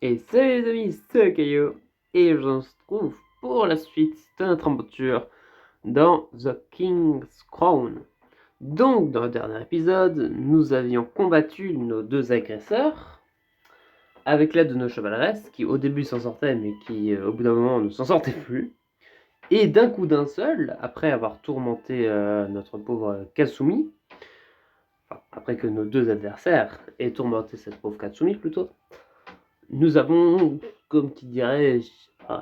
Et salut les amis, c'est Caillou, et je se trouve pour la suite de notre aventure dans The King's Crown. Donc, dans le dernier épisode, nous avions combattu nos deux agresseurs avec l'aide de nos chevaleresses, qui au début s'en sortaient, mais qui au bout d'un moment ne s'en sortaient plus. Et d'un coup d'un seul, après avoir tourmenté notre pauvre Kasumi, enfin, après que nos deux adversaires aient tourmenté cette pauvre Katsumi plutôt, nous avons, comme qui dirait,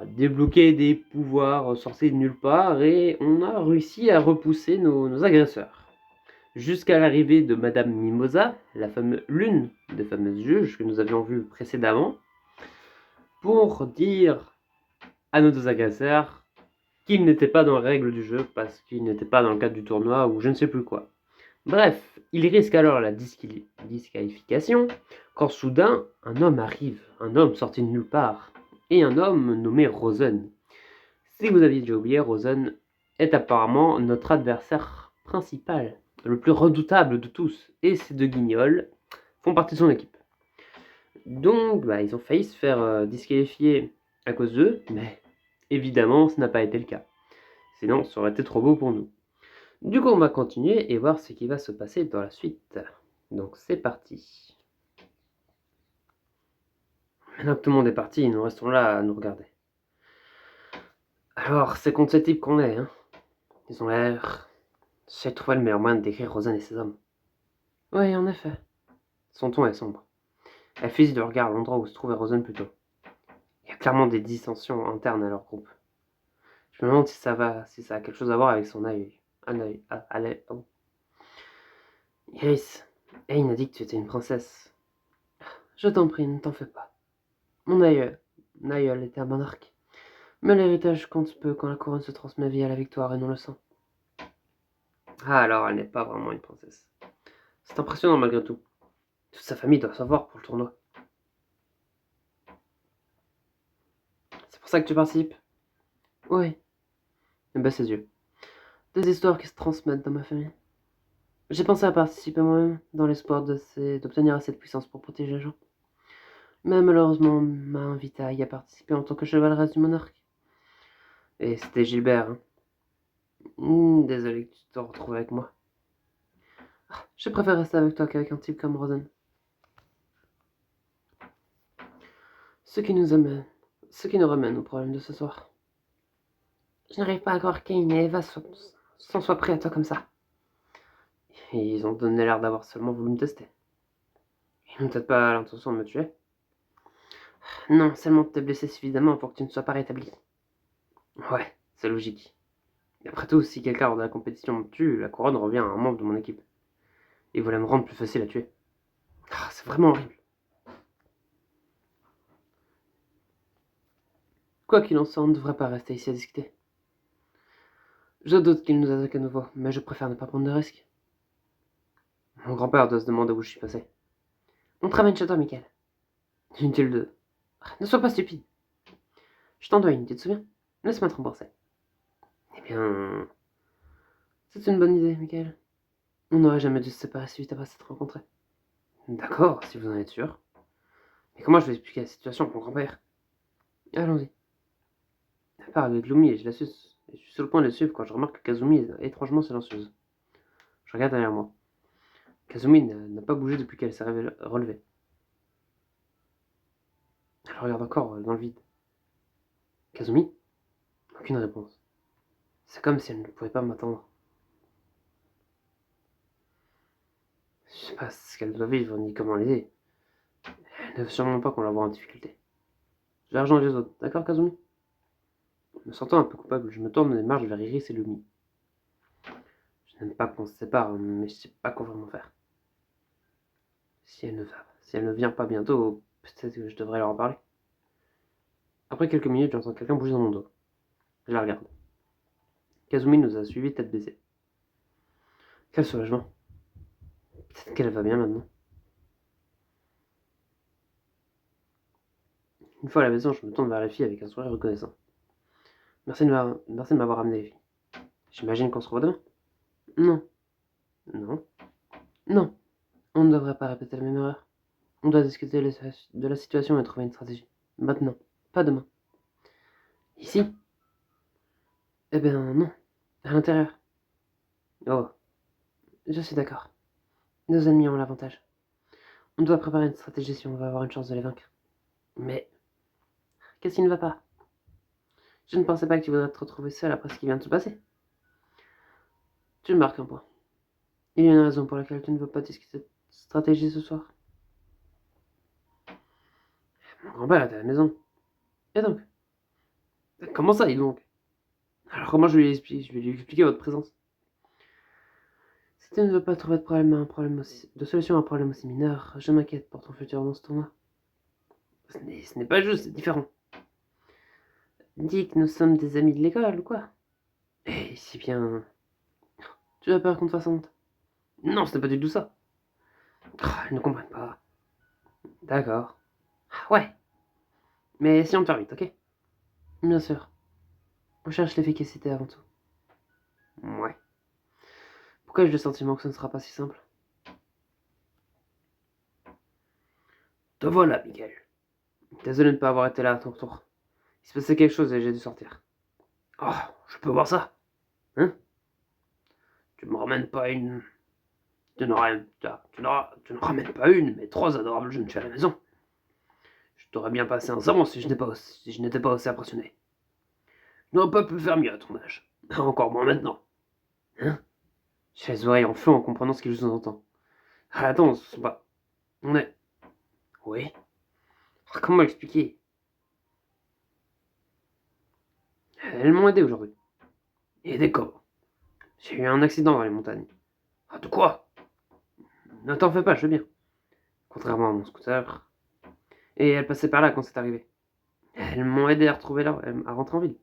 débloqué des pouvoirs sortis de nulle part et on a réussi à repousser nos agresseurs. Jusqu'à l'arrivée de Madame Mimosa, l'une des fameuses juges que nous avions vues précédemment, pour dire à nos deux agresseurs qu'ils n'étaient pas dans les règles du jeu parce qu'ils n'étaient pas dans le cadre du tournoi ou je ne sais plus quoi. Bref, il risque alors la disqualification quand soudain un homme arrive, un homme sorti de nulle part, et un homme nommé Rosen. Si vous aviez déjà oublié, Rosen est apparemment notre adversaire principal, le plus redoutable de tous, et ces deux guignols font partie de son équipe. Donc, ils ont failli se faire disqualifier à cause d'eux, mais évidemment, ce n'a pas été le cas. Sinon, ça aurait été trop beau pour nous. Du coup, on va continuer et voir ce qui va se passer dans la suite. Donc, c'est parti. Maintenant que tout le monde est parti, nous restons là à nous regarder. Alors, c'est contre ce type qu'on est, hein. Ils ont l'air... J'ai trouvé le meilleur moyen de décrire Rosanne et ses hommes. Oui, en effet. Son ton est sombre. Elle fusille de regard à l'endroit où se trouvait Rosanne plus tôt. Il y a clairement des dissensions internes à leur groupe. Je me demande si ça a quelque chose à voir avec son œil. Un œil. Oh. Iris, Ayn a dit que tu étais une princesse. Je t'en prie, ne t'en fais pas. Mon aïeul était un monarque. Mais l'héritage compte peu quand la couronne se transmet via la victoire et non le sang. Ah alors, elle n'est pas vraiment une princesse. C'est impressionnant malgré tout. Toute sa famille doit savoir pour le tournoi. C'est pour ça que tu participes? Oui. Elle baisse ses yeux. Des histoires qui se transmettent dans ma famille. J'ai pensé à participer moi-même, dans l'espoir d'obtenir assez de puissance pour protéger les gens. Mais malheureusement, on m'a invité à y participer en tant que chevaleresse du monarque. Et c'était Gilbert, hein. Désolé que tu te retrouves avec moi. Je préfère rester avec toi qu'avec un type comme Rosen. Ce qui nous ramène au problème de ce soir. Je n'arrive pas à croire qu'Ain et Eva s'en soient pris à toi comme ça. Ils ont donné l'air d'avoir seulement voulu me tester. Ils n'ont peut-être pas l'intention de me tuer. Non, seulement de te blesser suffisamment pour que tu ne sois pas rétabli. Ouais, c'est logique. Et après tout, si quelqu'un lors de la compétition me tue, la couronne revient à un membre de mon équipe. Ils voulaient me rendre plus facile à tuer. C'est vraiment horrible. Quoi qu'il en soit, on ne devrait pas rester ici à discuter. Je doute qu'ils nous attaquent à nouveau, mais je préfère ne pas prendre de risques. Mon grand-père doit se demander où je suis passé. On te ramène chez toi, Michael. Inutile de... Ne sois pas stupide. Je t'en dois une, tu te souviens? Laisse-moi te rembourser. Eh bien... C'est une bonne idée, Michael. On n'aurait jamais dû se séparer si vite après s'être rencontrés. D'accord, si vous en êtes sûr. Mais comment je vais expliquer la situation à mon grand-père? Allons-y. Elle part avec Lumi et je la suce. Et je suis sur le point de le suivre quand je remarque que Kazumi est étrangement silencieuse. Je regarde derrière moi. Kazumi n'a pas bougé depuis qu'elle s'est relevée. Elle regarde encore dans le vide. Kazumi? Aucune réponse. C'est comme si elle ne pouvait pas m'attendre. Je sais pas ce qu'elle doit vivre ni comment l'aider. Elle ne veut sûrement pas qu'on la voie en difficulté. Je vais rejoindre les autres, d'accord Kazumi? Me sentant un peu coupable, je me tourne et marche vers Iris et Lumi. Je n'aime pas qu'on se sépare, mais je sais pas quoi vraiment faire. Si elle ne vient pas bientôt, peut-être que je devrais leur en parler. Après quelques minutes, j'entends quelqu'un bouger dans mon dos. Je la regarde. Kazumi nous a suivis tête baissée. Quel soulagement. Peut-être qu'elle va bien maintenant. Une fois à la maison, je me tourne vers les filles avec un sourire reconnaissant. Merci de m'avoir amené, les filles. J'imagine qu'on se revoit demain? Non. Non. Non. On ne devrait pas répéter la même erreur. On doit discuter de la situation et trouver une stratégie. Maintenant, pas demain. Ici? Eh bien non, à l'intérieur. Oh, je suis d'accord. Nos ennemis ont l'avantage. On doit préparer une stratégie si on veut avoir une chance de les vaincre. Mais, qu'est-ce qui ne va pas? Je ne pensais pas que tu voudrais te retrouver seul après ce qui vient de se passer. Tu marques un point. Il y a une raison pour laquelle tu ne veux pas discuter de stratégie ce soir. Mon grand-père est à la maison. Et donc? Comment ça, et donc? Alors comment je vais lui expliquer votre présence? Si tu ne veux pas trouver de solution à un problème aussi mineur, je m'inquiète pour ton futur dans ce tournoi. Ce n'est pas juste, c'est différent. Dis que nous sommes des amis de l'école ou quoi? Eh, si bien... Tu as peur qu'on te fasse honte? Non, ce n'est pas du tout ça. Ils ne comprennent pas. D'accord. Ouais. Mais si on te fait vite, ok? Bien sûr. On cherche l'efficacité avant tout. Ouais. Pourquoi ai-je le sentiment que ce ne sera pas si simple? Te voilà, Miguel. Désolé de ne pas avoir été là à ton retour. Il se passait quelque chose et j'ai dû sortir. Oh, je peux voir ça. Hein? Tu me ramènes pas une... Tu ne ramènes pas une, mais trois adorables jeunes filles à la maison. Je t'aurais bien passé un savon si je n'étais pas aussi impressionné. Je n'aurais pas pu faire mieux à ton âge. Encore moins maintenant. Hein? J'ai les oreilles en feu en comprenant ce qu'il sous-entend. Ah, attends, ce sont pas... On est... Oui? Comment expliquer? Elles m'ont aidé aujourd'hui. Aidé comment? J'ai eu un accident dans les montagnes. Ah, de quoi? Ne t'en fais pas, je veux bien. Contrairement à mon scooter. Et elles passaient par là quand c'est arrivé. Elles m'ont aidé à rentrer en ville.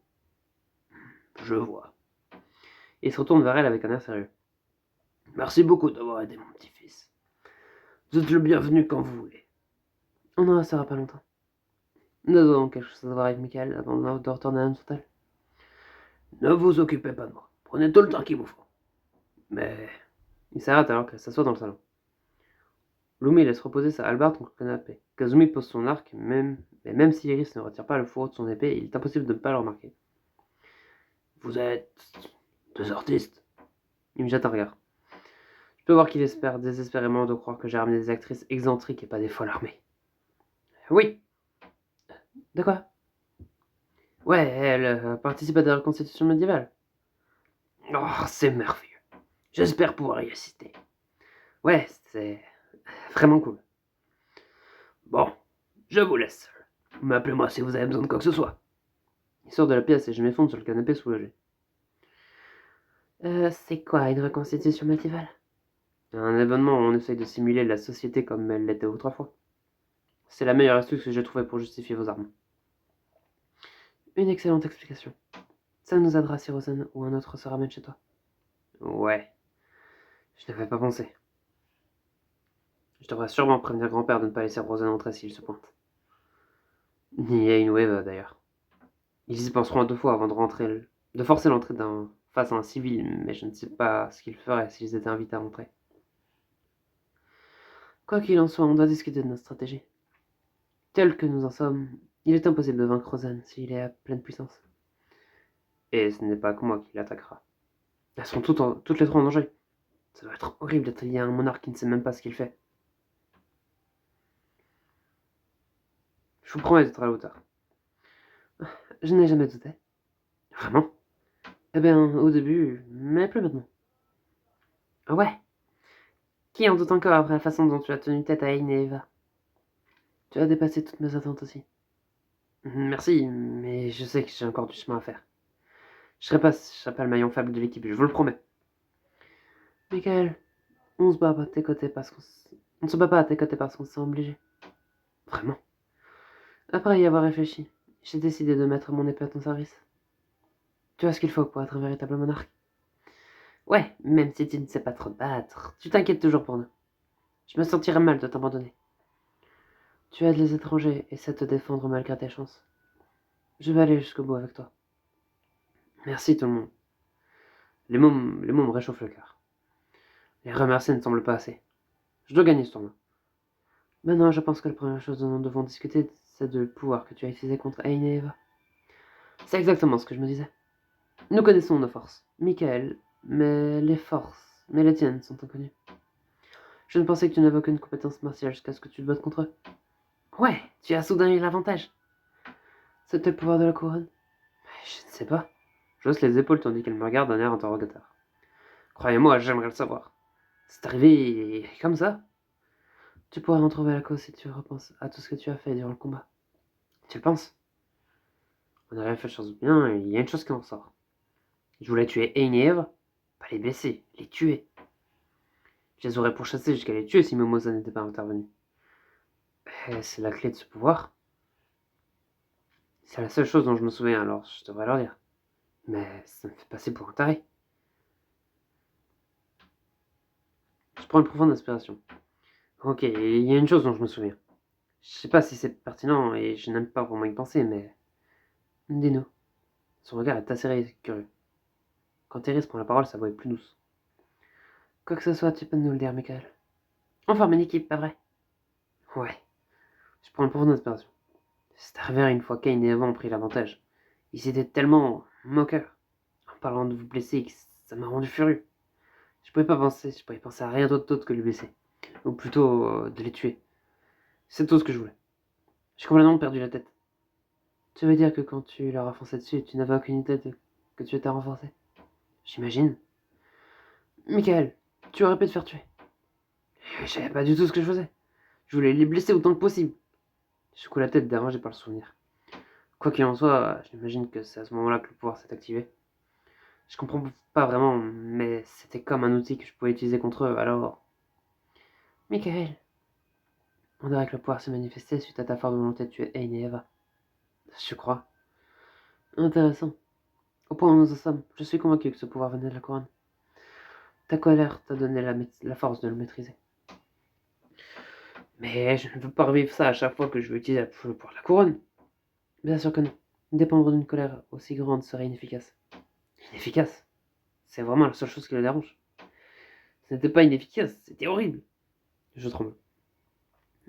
Je vois. Et il se retourne vers elle avec un air sérieux. Merci beaucoup d'avoir aidé mon petit-fils. Vous êtes le bienvenu quand vous voulez. On n'en restera pas longtemps. Nous avons quelque chose à voir avec Michael avant de retourner à notre hôtel. Ne vous occupez pas de moi. Prenez tout le temps qu'il vous faut. Mais... Il s'arrête alors qu'elle s'assoit dans le salon. Lumi laisse reposer sa hallebarde contre le canapé. Kazumi pose son arc, mais même si Iris ne retire pas le fourreau de son épée, il est impossible de ne pas le remarquer. Vous êtes... deux artistes. Il me jette un regard. Je peux voir qu'il espère désespérément de croire que j'ai ramené des actrices excentriques et pas des folles armées. Oui. De quoi? Ouais, elle participe à des reconstitutions médiévales. Oh, c'est merveilleux. J'espère pouvoir y assister. Ouais, c'est vraiment cool. Bon, je vous laisse seul. Mais appelez-moi si vous avez besoin de quoi que ce soit. Il sort de la pièce et je m'effondre sur le canapé soulagé. C'est quoi une reconstitution médiévale? Un événement où on essaye de simuler la société comme elle l'était autrefois. C'est la meilleure astuce que j'ai trouvée pour justifier vos armes. Une excellente explication. Ça nous aidera si Rosen ou un autre se ramène chez toi. Ouais, je n'avais pas pensé. Je devrais sûrement prévenir grand-père de ne pas laisser Rosen entrer s'il se pointe. Ni Ainwave d'ailleurs. Ils y penseront à deux fois avant de forcer l'entrée face à un civil, mais je ne sais pas ce qu'ils feraient s'ils étaient invités à entrer. Quoi qu'il en soit, on doit discuter de notre stratégie. Tel que nous en sommes, il est impossible de vaincre Rosen s'il est à pleine puissance. Et ce n'est pas que moi qui l'attaquera. Elles sont toutes les trois en danger. Ça doit être horrible d'être lié à un monarque qui ne sait même pas ce qu'il fait. Je vous promets d'être à la hauteur. Je n'ai jamais douté. Vraiment? Eh bien, au début, mais plus maintenant. Ah ouais? Qui en doute encore après la façon dont tu as tenu tête à Aine et Eva? Tu as dépassé toutes mes attentes aussi. Merci, mais je sais que j'ai encore du chemin à faire. Je serai pas le maillon faible de l'équipe, je vous le promets. Michael, on se bat pas à tes côtés parce qu'on on ne se bat pas à tes côtés parce qu'on se sent obligé. Vraiment. Après y avoir réfléchi, j'ai décidé de mettre mon épée à ton service. Tu as ce qu'il faut pour être un véritable monarque. Ouais, même si tu ne sais pas trop te battre, tu t'inquiètes toujours pour nous. Je me sentirais mal de t'abandonner. Tu aides les étrangers et sais te défendre malgré tes chances. Je vais aller jusqu'au bout avec toi. Merci tout le monde. Les mots me réchauffent le cœur. Les remercier ne semble pas assez. Je dois gagner ce tournoi. Maintenant, je pense que la première chose dont nous devons discuter, c'est de le pouvoir que tu as utilisé contre Aine et Eva. C'est exactement ce que je me disais. Nous connaissons nos forces, Michael, mais les tiennes sont inconnues. Je ne pensais que tu n'avais aucune compétence martiale jusqu'à ce que tu te battes contre eux. Ouais, tu as soudain eu l'avantage. C'était le pouvoir de la couronne. Je ne sais pas. J'hausse les épaules tandis qu'elle me regarde d'un air interrogateur. Croyez-moi, j'aimerais le savoir. C'est arrivé comme ça. Tu pourrais en trouver la cause si tu repenses à tout ce que tu as fait durant le combat. Tu le penses? On a fait les choses bien et il y a une chose qui en sort. Je voulais tuer Aine et Eve, pas les blesser, les tuer. Je les aurais pourchassés jusqu'à les tuer si Mimosa n'était pas intervenu. C'est la clé de ce pouvoir. C'est la seule chose dont je me souviens, alors je devrais leur dire. Mais ça me fait passer pour un taré. Je prends une profonde inspiration. Ok, il y a une chose dont je me souviens. Je sais pas si c'est pertinent et je n'aime pas vraiment y penser, mais... Dis-nous. Son regard est acéré et curieux. Quand Thérèse prend la parole, sa voix est plus douce. Quoi que ce soit, tu peux nous le dire, Michael. On forme une équipe, pas vrai? Ouais. Je prends une profonde inspiration. C'est arrivé une fois Kane et Eva ont pris l'avantage. Ils étaient tellement moqueurs. En parlant de vous blesser, ça m'a rendu furieux. Je pouvais penser à rien d'autre que les blesser. Ou plutôt de les tuer. C'est tout ce que je voulais. J'ai complètement perdu la tête. Tu veux dire que quand tu leur as foncé dessus, tu n'avais aucune idée que tu étais renforcé? J'imagine. Michael, tu aurais pu te faire tuer. Je savais pas du tout ce que je faisais. Je voulais les blesser autant que possible. Je secoue la tête dérangé par le souvenir. Quoi qu'il en soit, j'imagine que c'est à ce moment-là que le pouvoir s'est activé. Je comprends pas vraiment, mais c'était comme un outil que je pouvais utiliser contre eux, alors... Michael, on dirait que le pouvoir s'est manifesté suite à ta forte volonté de tuer Aine et Eva. Je crois. Intéressant. Au point où nous en sommes, je suis convaincu que ce pouvoir venait de la couronne. Ta colère t'a donné la force de le maîtriser. Mais je ne veux pas revivre ça à chaque fois que je veux utiliser le pouvoir de la couronne. Bien sûr que non. Dépendre d'une colère aussi grande serait inefficace. Inefficace? C'est vraiment la seule chose qui le dérange. Ce n'était pas inefficace, c'était horrible. Je tremble.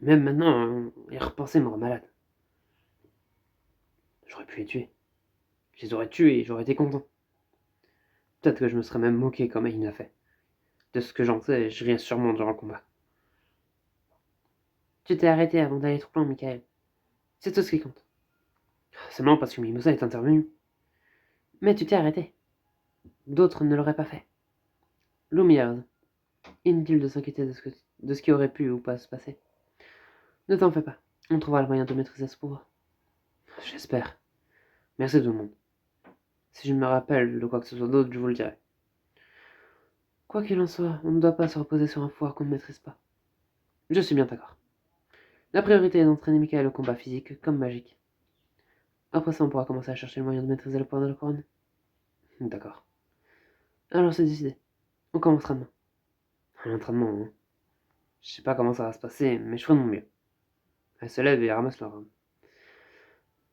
Même maintenant, y repenser me rend malade. J'aurais pu les tuer. Je les aurais tués et j'aurais été content. Peut-être que je me serais même moqué comme il l'a fait. De ce que j'en sais, je riais sûrement durant le combat. Tu t'es arrêté avant d'aller trop loin, Michael. C'est tout ce qui compte. Seulement parce que Mimosa est intervenu. Mais tu t'es arrêté. D'autres ne l'auraient pas fait. Lumi a raison. Inutile de s'inquiéter de ce qui aurait pu ou pas se passer. Ne t'en fais pas. On trouvera le moyen de maîtriser ce pouvoir. J'espère. Merci tout le monde. Si je me rappelle de quoi que ce soit d'autre, je vous le dirai. Quoi qu'il en soit, on ne doit pas se reposer sur un pouvoir qu'on ne maîtrise pas. Je suis bien d'accord. La priorité est d'entraîner Michael au combat physique comme magique. Après ça, on pourra commencer à chercher le moyen de maîtriser le pouvoir de la couronne. D'accord. Alors c'est décidé. On commencera demain. L'entraînement, hein. Je sais pas comment ça va se passer, mais je ferai de mon mieux. Elle se lève et ramasse leur robe.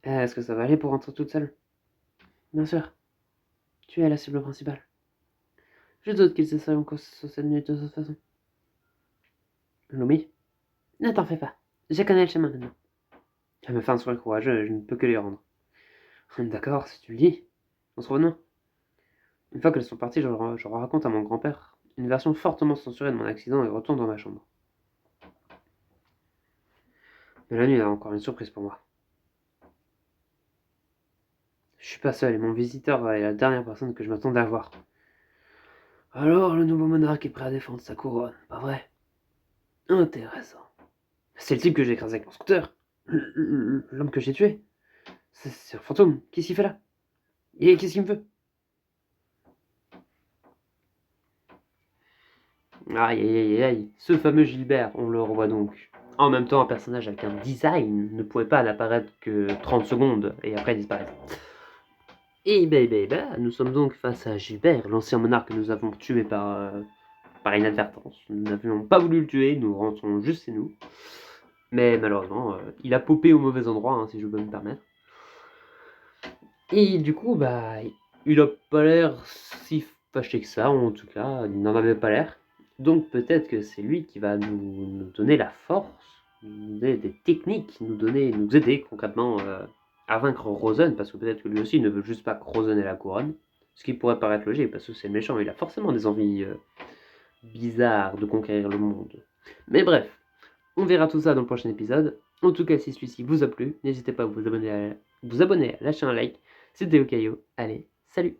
Est-ce que ça va aller pour rentrer toute seule? Bien sûr. Tu es la cible principale. Je doute qu'ils essaient encore sur cette minute de toute façon. Lumi? Ne t'en fais pas. Je connais le chemin maintenant. Elle me fait un sourire courageux et je ne peux que lui rendre. D'accord, si tu le dis. On se retrouve demain. Une fois qu'elles sont parties, je raconte à mon grand-père une version fortement censurée de mon accident et retourne dans ma chambre. Mais la nuit a encore une surprise pour moi. Je suis pas seul et mon visiteur est la dernière personne que je m'attendais à voir. Alors, le nouveau monarque est prêt à défendre sa couronne, pas vrai? Intéressant. C'est le type que j'ai écrasé avec mon scooter. L'homme que j'ai tué. C'est un fantôme. Qu'est-ce qu'il fait là? Et qu'est-ce qu'il me veut? Aïe aïe aïe aïe, ce fameux Gilbert, on le revoit donc. En même temps, un personnage avec un design ne pouvait pas n'apparaître que 30 secondes et après disparaître. Et nous sommes donc face à Gilbert, l'ancien monarque que nous avons tué par inadvertance. Nous n'avions pas voulu le tuer, nous rentrons juste chez nous. Mais malheureusement, il a popé au mauvais endroit, hein, si je peux me permettre. Et du coup, il a pas l'air si fâché que ça, en tout cas, il n'en avait pas l'air. Donc peut-être que c'est lui qui va nous donner la force nous donner des techniques, nous aider concrètement à vaincre Rosen, parce que peut-être que lui aussi ne veut juste pas que Rosen ait la couronne, ce qui pourrait paraître logique, parce que c'est méchant, il a forcément des envies bizarres de conquérir le monde. Mais bref, on verra tout ça dans le prochain épisode. En tout cas, si celui-ci vous a plu, n'hésitez pas à vous abonner, à lâcher un like. C'était Okayo. Allez, salut!